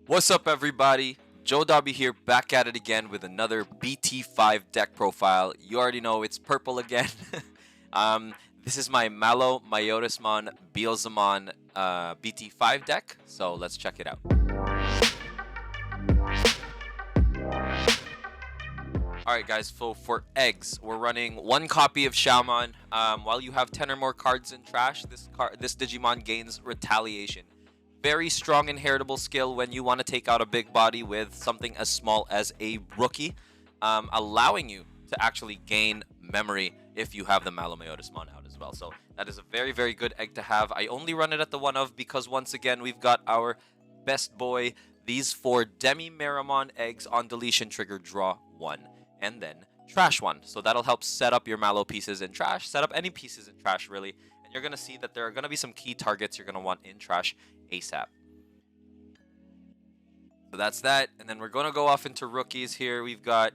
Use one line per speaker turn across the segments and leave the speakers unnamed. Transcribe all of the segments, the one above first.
What's up, everybody? Joe Dobby here, back at it again with another BT5 deck profile. You already know it's purple again. um, this is my MALOMYOTISMON BT5 deck, so let's check it out. Alright guys, so for eggs, we're running one copy of Shaman. While you have 10 or more cards in trash, this Digimon gains Retaliation. Very strong inheritable skill when you want to take out a big body with something as small as a rookie, allowing you to actually gain memory if you have the MALOMYOTISMON out as well. So that is a very, very good egg to have. I only run it at the 1 of because once again we've got our best boy, these 4 Demi-Meramon eggs on deletion trigger, draw 1, and then trash 1. So that'll help set up your Malo pieces in trash, set up any pieces in trash really, and you're going to see that there are going to be some key targets you're going to want in trash ASAP. So that's that, and then we're going to go off into rookies here. We've got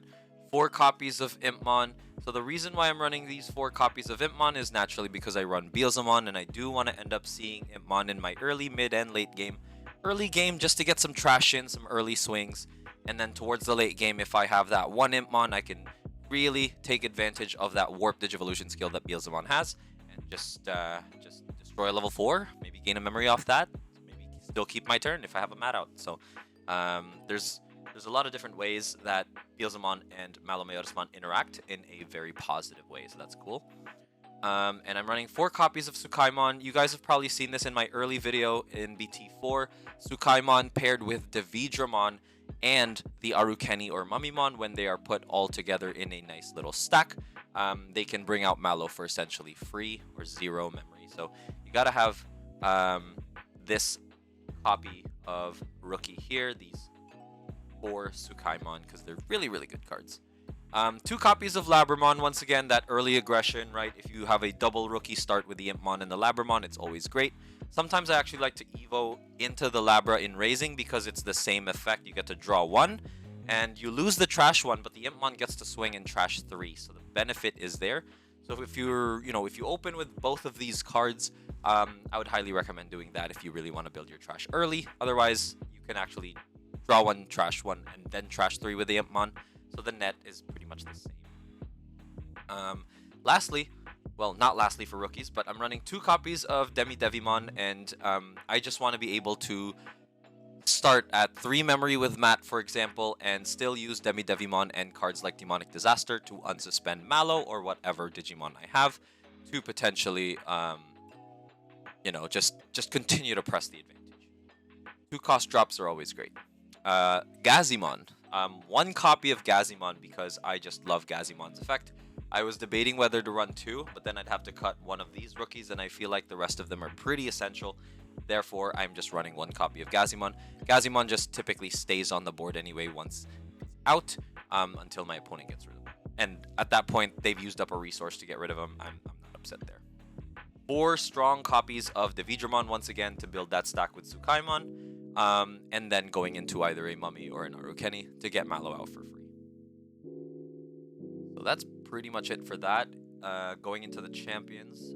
4 copies of Impmon. So the reason why I'm running these 4 copies of Impmon is naturally because I run Beelzemon, and I do want to end up seeing Impmon in my early, mid, and late game. Early game just to get some trash in, some early swings, and then towards the late game, if I have that one Impmon, I can really take advantage of that Warp Digivolution skill that Beelzemon has, and just destroy level 4, maybe gain a memory off that, maybe still keep my turn if I have a mat out. So there's a lot of different ways that Beelzemon and MALOMYOTISMON interact in a very positive way, so that's cool. And I'm running 4 copies of Tsukaimon. You guys have probably seen this in my early video in BT4. Tsukaimon paired with Devidramon and the Arukeni or Mummymon, when they are put all together in a nice little stack, they can bring out Malo for essentially free or 0 memory. So you gotta have this copy of Rookie here, these 4 Tsukaimon, because they're really, really good cards. 2 copies of Labramon, once again, that early aggression, right? If you have a double rookie start with the Impmon and the Labramon, it's always great. Sometimes I actually like to Evo into the Labra in Raising because it's the same effect. You get to draw 1, and you lose the trash 1, but the Impmon gets to swing in trash 3, so the benefit is there. So if you're, if you open with both of these cards, I would highly recommend doing that if you really want to build your trash early. Otherwise, you can actually draw 1, trash 1, and then trash 3 with the Impmon. So the net is pretty much the same. Lastly, well, not lastly for rookies, but I'm running 2 copies of Demi-Devimon, and I just want to be able to start at 3 memory with Matt, for example, and still use Demi-Devimon and cards like Demonic Disaster to unsuspend Malo or whatever Digimon I have to potentially, just continue to press the advantage. 2 cost drops are always great. Gazimon. 1 copy of Gazimon because I just love Gazimon's effect. I was debating whether to run 2, but then I'd have to cut one of these rookies, and I feel like the rest of them are pretty essential. Therefore, I'm just running 1 copy of Gazimon. Gazimon just typically stays on the board anyway once it's out, until my opponent gets rid of him. And at that point, they've used up a resource to get rid of him. I'm not upset there. 4 strong copies of Devidramon once again to build that stack with Tsukaimon. And then going into either a Mummy or an Arukeni to get Malo out for free. So that's pretty much it for that. Going into the champions,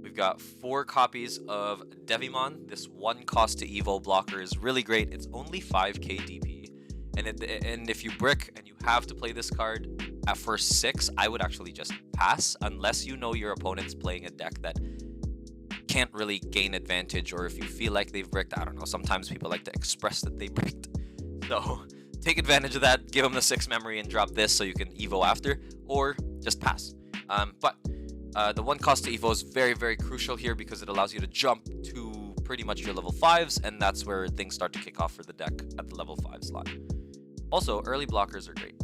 we've got 4 copies of Devimon. This 1 cost to Evo blocker is really great. It's only 5k DP, and if you brick and you have to play this card at first 6, I would actually just pass unless you know your opponent's playing a deck that can't really gain advantage, or if you feel like they've bricked. I don't know, sometimes people like to express that they bricked, so take advantage of that, give them the 6 memory and drop this so you can Evo after, or just pass. But the 1 cost to Evo is very, very crucial here because it allows you to jump to pretty much your level 5s, and that's where things start to kick off for the deck at the level 5 slot. Also, early blockers are great.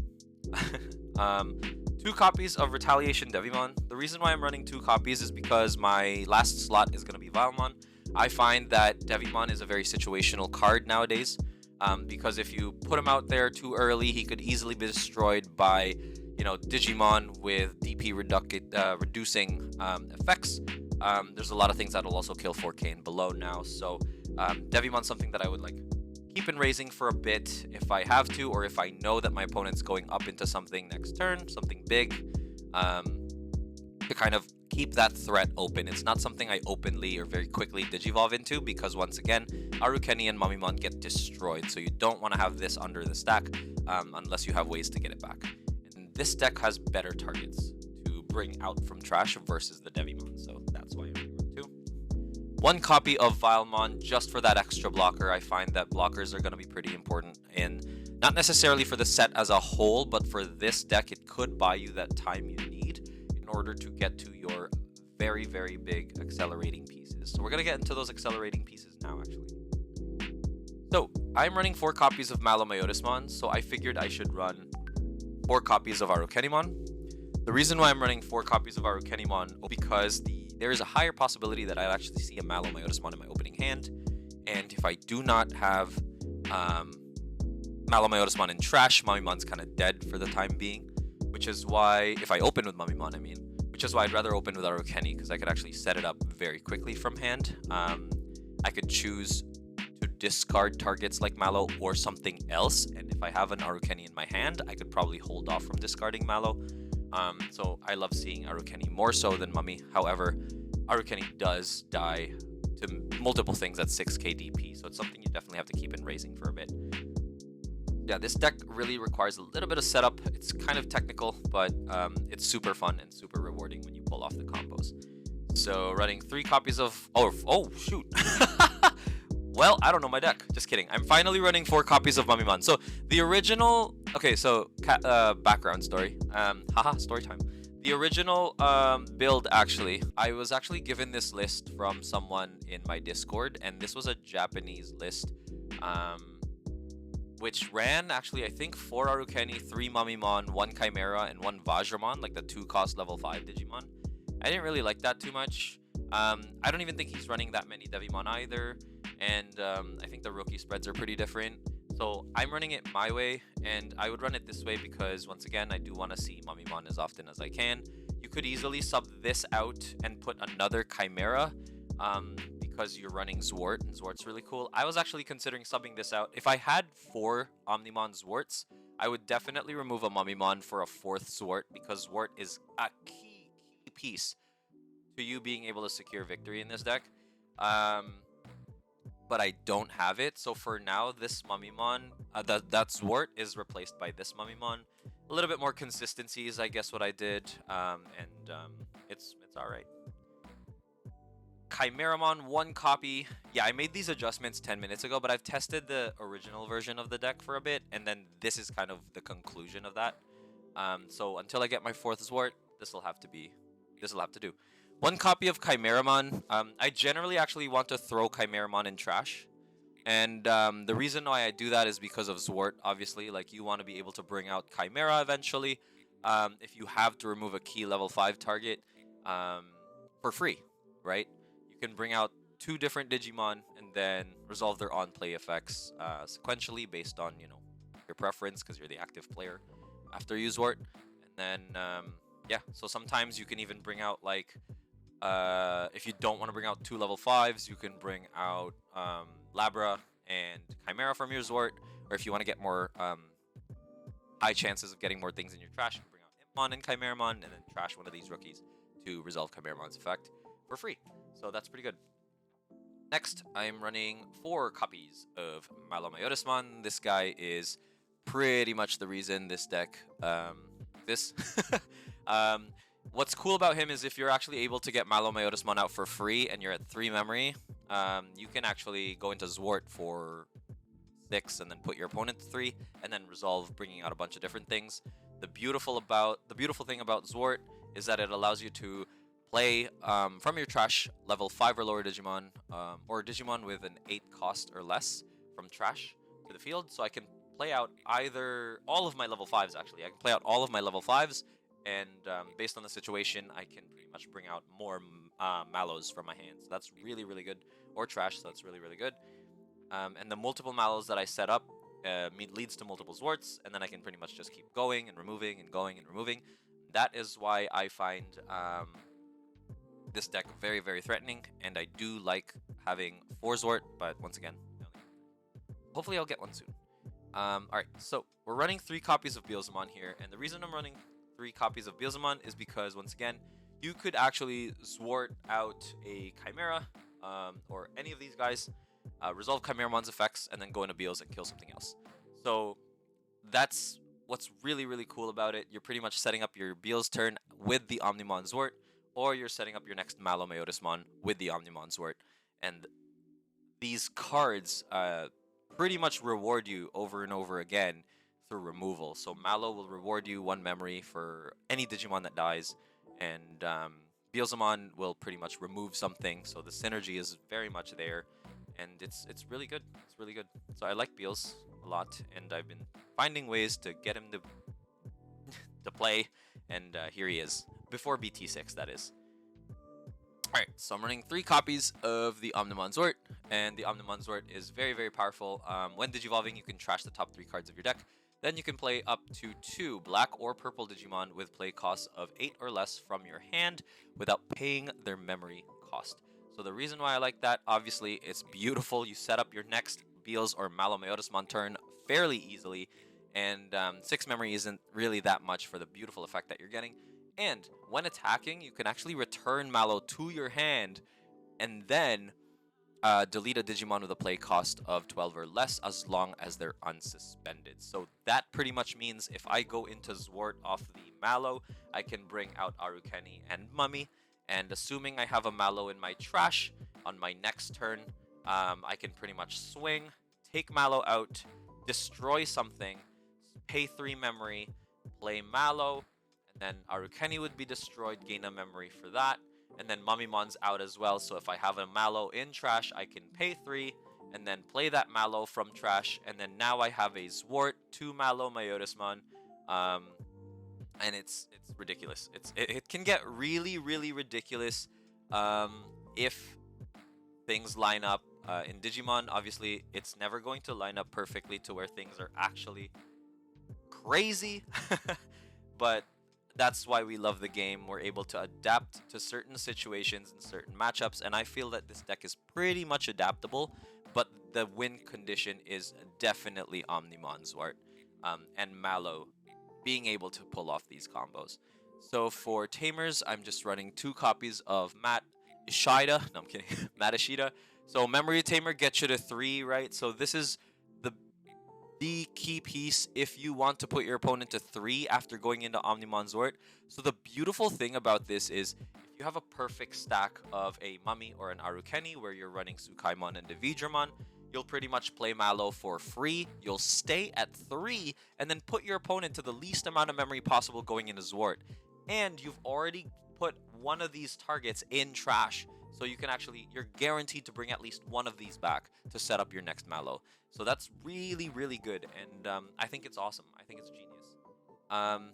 2 copies of Retaliation Devimon. The reason why I'm running 2 copies is because my last slot is going to be Valmon. I find that Devimon is a very situational card nowadays, because if you put him out there too early, he could easily be destroyed by, Digimon with DP reducing effects. There's a lot of things that will also kill 4k and below now, so Devimon's something that I would keep in Raising for a bit if I have to, or if I know that my opponent's going up into something next turn, something big. to kind of keep that threat open. It's not something I openly or very quickly digivolve into, because once again, Arukeni and Mamimon get destroyed, so you don't want to have this under the stack unless you have ways to get it back. And this deck has better targets to bring out from trash versus the Devimon, so that's why I'm running 2. 1 copy of Vilemon just for that extra blocker. I find that blockers are going to be pretty important, and not necessarily for the set as a whole, but for this deck, it could buy you that time you need in order to get to your very, very big accelerating pieces. So we're going to get into those accelerating pieces now, actually. So I'm running 4 copies of MALOMYOTISMON, so I figured I should run 4 copies of Arukenimon. The reason why I'm running 4 copies of Arukenimon is because there is a higher possibility that I'll actually see a MALOMYOTISMON in my opening hand, and if I do not have MALOMYOTISMON in trash, Mamimon's kind of dead for the time being, which is why, if I open with Mamimon, I mean, which is why I'd rather open with Arukeni, because I could actually set it up very quickly from hand. I could choose to discard targets like Malo or something else, and if I have an Arukeni in my hand, I could probably hold off from discarding Malo. So I love seeing Arukeni more so than Mummy. However, Arukeni does die to multiple things at 6k DP, so it's something you definitely have to keep in raising for a bit. Yeah, this deck really requires a little bit of setup. It's kind of technical, but it's super fun and super rewarding when you pull off the combos. So running 3 copies of... Oh shoot. Well, I don't know my deck. Just kidding. I'm finally running 4 copies of Mamimon. So the original... Okay, so background story. Haha, story time. The original build, actually, I was actually given this list from someone in my Discord, and this was a Japanese list. Which ran, actually, I think 4 Arukeni, 3 Mamimon, 1 Chimera, and 1 Vajramon, like the 2-cost level 5 Digimon. I didn't really like that too much. I don't even think he's running that many Devimon either, and I think the rookie spreads are pretty different. So I'm running it my way, and I would run it this way because, once again, I do want to see Mamimon as often as I can. You could easily sub this out and put another Chimera, because you're running Zwart, and Zwart's really cool. I was actually considering subbing this out. If I had 4 Omnimon Zwarts, I would definitely remove a Mamimon for a 4th Zwart, because Zwart is a key piece to you being able to secure victory in this deck. But I don't have it, so for now, this Mamimon, that Zwart is replaced by this Mamimon. A little bit more consistency is, I guess, what I did, it's alright. Chimeramon, 1 copy. Yeah, I made these adjustments 10 minutes ago, but I've tested the original version of the deck for a bit, and then this is kind of the conclusion of that. So until I get my 4th Zwart, this will have to do. 1 copy of Chimeramon. I generally actually want to throw Chimeramon in trash, and the reason why I do that is because of Zwart. Obviously, like, you want to be able to bring out Chimera eventually, if you have to remove a key level 5 target for free, right? You can bring out 2 different Digimon and then resolve their on-play effects sequentially based on, you know, your preference, because you're the active player after you Zwart. And then, yeah, so sometimes you can even bring out, like, if you don't want to bring out 2 level 5s, you can bring out Labra and Chimera from your Zwart. Or if you want to get more high chances of getting more things in your trash, you can bring out Impmon and Chimeramon and then trash one of these rookies to resolve Chimeramon's effect for free. So that's pretty good. Next, I'm running 4 copies of MALOMYOTISMON. This guy is pretty much the reason this deck what's cool about him is if you're actually able to get MALOMYOTISMON out for free and you're at 3 memory, you can actually go into Zwart for 6 and then put your opponent to 3 and then resolve bringing out a bunch of different things. The beautiful thing about Zwart is that it allows you to play from your trash level 5 or lower Digimon, or Digimon with an 8 cost or less from trash to the field. So I can play out all of my level 5s, actually. I can play out all of my level 5s, and based on the situation, I can pretty much bring out more Malos from my hands. So that's really, really good. Or trash, so that's really, really good. And the multiple Malos that I set up leads to multiple Zwarts, and then I can pretty much just keep going and removing and going and removing. That is why I find this deck very, very threatening, and I do like having 4 Zwart, but once again, hopefully I'll get one soon. Alright, so we're running 3 copies of Beelzemon here, and the reason I'm running 3 copies of Beelzemon is because, once again, you could actually zwart out a Chimera or any of these guys, resolve Chimeramon's effects, and then go into Beals and kill something else. So that's what's really, really cool about it. You're pretty much setting up your Beals turn with the Omnimon Zwart, or you're setting up your next MALOMYOTISMON with the Omnimon Zwart. And these cards pretty much reward you over and over again through removal. So Malo will reward you 1 memory for any Digimon that dies, and Beelzemon will pretty much remove something. So the synergy is very much there, and it's really good. It's really good. So I like Beels a lot, and I've been finding ways to get him to play, and here he is before BT6, that is. Alright, so I'm running 3 copies of the Omnimon Zwart, and the Omnimon Zwart is very, very powerful. When Digivolving, you can trash the top 3 cards of your deck. Then you can play up to 2 black or purple Digimon with play costs of 8 or less from your hand without paying their memory cost. So the reason why I like that, obviously, it's beautiful. You set up your next Beals or MALOMYOTISMON turn fairly easily, and 6 memory isn't really that much for the beautiful effect that you're getting. And when attacking, you can actually return Malo to your hand and then delete a Digimon with a play cost of 12 or less as long as they're unsuspended. So that pretty much means if I go into Zwart off the Malo, I can bring out Arukeni and Mummy. And assuming I have a Malo in my trash, on my next turn, I can pretty much swing, take Malo out, destroy something, pay 3 memory, play Malo, then Arukeni would be destroyed, gain a memory for that, and then Mummymon's out as well. So if I have a Malo in trash, I can pay 3 and then play that Malo from trash, and then now I have a Zwart, 2 MALOMYOTISMON, and it's ridiculous. It can get really, really ridiculous if things line up. In Digimon, obviously, it's never going to line up perfectly to where things are actually crazy, but that's why we love the game. We're able to adapt to certain situations and certain matchups, and I feel that this deck is pretty much adaptable, but the win condition is definitely Omnimon Zwart and Malo being able to pull off these combos. So for Tamers, I'm just running 2 copies of Matt Ishida. No, I'm kidding. Matt Ishida. So Memory Tamer gets you to 3, right? So this is the key piece if you want to put your opponent to 3 after going into Omnimon Zwart. So the beautiful thing about this is if you have a perfect stack of a Mummy or an Arukeni where you're running Tsukaimon and Devidramon, you'll pretty much play Malo for free, you'll stay at 3, and then put your opponent to the least amount of memory possible going into Zwart. And you've already put one of these targets in trash, so you can actually, you're guaranteed to bring at least one of these back to set up your next Malo. So that's really, really good, and I think it's awesome. I think it's genius. I'm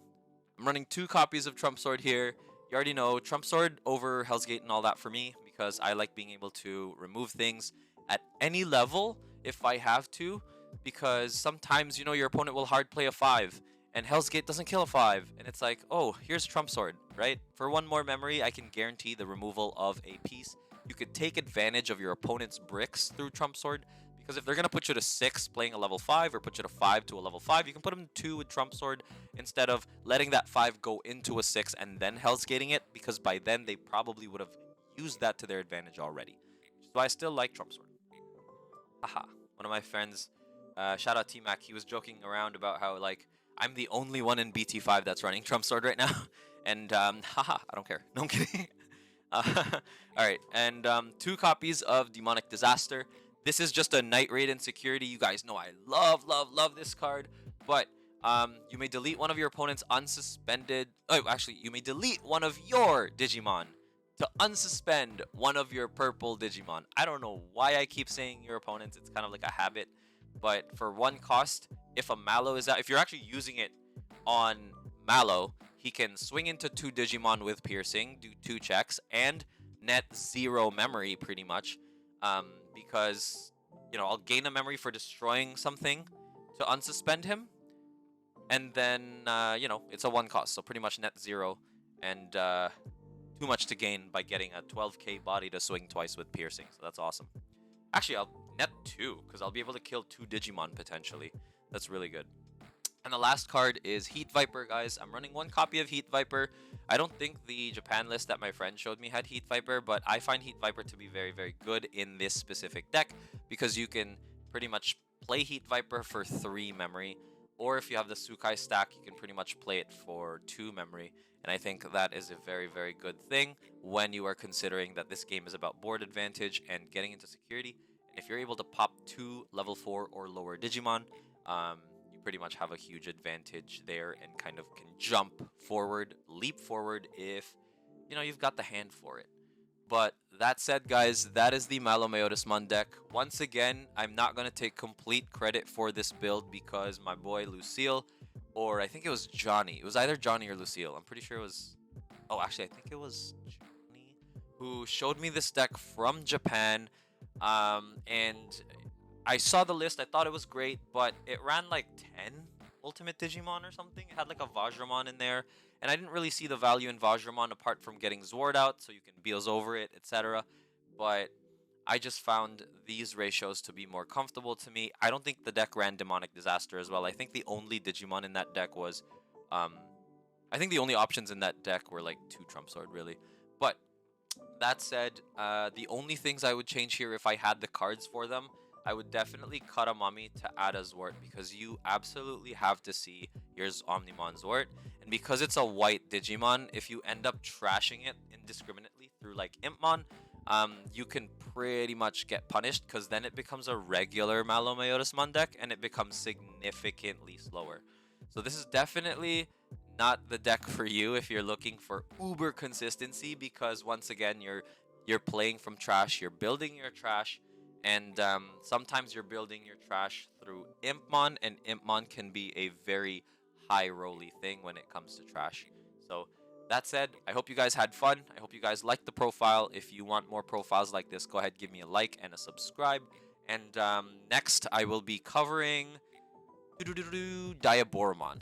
running 2 copies of Trump Sword here. You already know, Trump Sword over Hell's Gate and all that for me, because I like being able to remove things at any level if I have to, because sometimes, you know, your opponent will hard play a 5, and Hell's Gate doesn't kill a 5, and it's like, oh, here's Trump Sword, right? For 1 more memory, I can guarantee the removal of a piece. You could take advantage of your opponent's bricks through Trump Sword, because if they're going to put you to 6 playing a level 5, or put you to 5 to a level 5, you can put them to 2 with Trump Sword instead of letting that 5 go into a 6 and then Hell's Gating it, because by then they probably would have used that to their advantage already. So I still like Trump Sword. Haha. One of my friends, shout out T-Mac, he was joking around about how, like, I'm the only one in BT5 that's running Trump Sword right now. And, haha, I don't care. No, I'm kidding. Alright, and 2 copies of Demonic Disaster. This is just a Night Raid and Security. You guys know I love, love, love this card. But you may delete one of your opponent's unsuspended... Oh, actually, you may delete one of your Digimon to unsuspend one of your purple Digimon. I don't know why I keep saying your opponents. It's kind of like a habit. But for 1 cost, if a Malo is out... If you're actually using it on Malo, he can swing into 2 Digimon with Piercing, do 2 checks, and net 0 memory, pretty much. Because, you know, I'll gain a memory for destroying something to unsuspend him. And then, you know, it's a 1 cost, so pretty much net 0. And too much to gain by getting a 12k body to swing twice with Piercing, so that's awesome. Actually, I'll net 2, because I'll be able to kill 2 Digimon, potentially. That's really good. And the last card is Heat Viper, guys. I'm running one copy of Heat Viper. I don't think the Japan list that my friend showed me had Heat Viper, but I find Heat Viper to be very, very good in this specific deck because you can pretty much play Heat Viper for 3 memory, or if you have the Sukai stack, you can pretty much play it for 2 memory. And I think that is a very, very good thing when you are considering that this game is about board advantage and getting into security. And if you're able to pop 2 level 4 or lower Digimon, you pretty much have a huge advantage there and kind of can jump forward, leap forward if you've got the hand for it. But that said, guys, that is the MALOMYOTISMON deck. Once again, I'm not going to take complete credit for this build because my boy Lucille, or I think it was Johnny. It was either Johnny or Lucille. I'm pretty sure it was... Oh, actually, I think it was Johnny who showed me this deck from Japan. And I saw the list. I thought it was great, but it ran like 10 Ultimate Digimon or something. It had like a Vajramon in there. And I didn't really see the value in Vajramon apart from getting Zword out, so you can Beals over it, etc. But I just found these ratios to be more comfortable to me. I don't think the deck ran Demonic Disaster as well. I think the only Digimon in that deck was... I think the only options in that deck were like 2 Trump Sword, really. But that said, the only things I would change here if I had the cards for them, I would definitely cut a Mummy to add a Zwart because you absolutely have to see here's Omnimon Zwart. And because it's a white Digimon, if you end up trashing it indiscriminately through like Impmon, you can pretty much get punished because then it becomes a regular MALOMYOTISMON deck and it becomes significantly slower. So this is definitely not the deck for you if you're looking for uber consistency because once again you're playing from trash, you're building your trash, and sometimes you're building your trash through Impmon, and Impmon can be a very high rolly thing when it comes to trash. So that said, I hope you guys had fun. I hope you guys liked the profile. If you want more profiles like this, go ahead, give me a like and a subscribe. And next, I will be covering Diaboromon.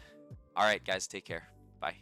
All right, guys, take care. Bye.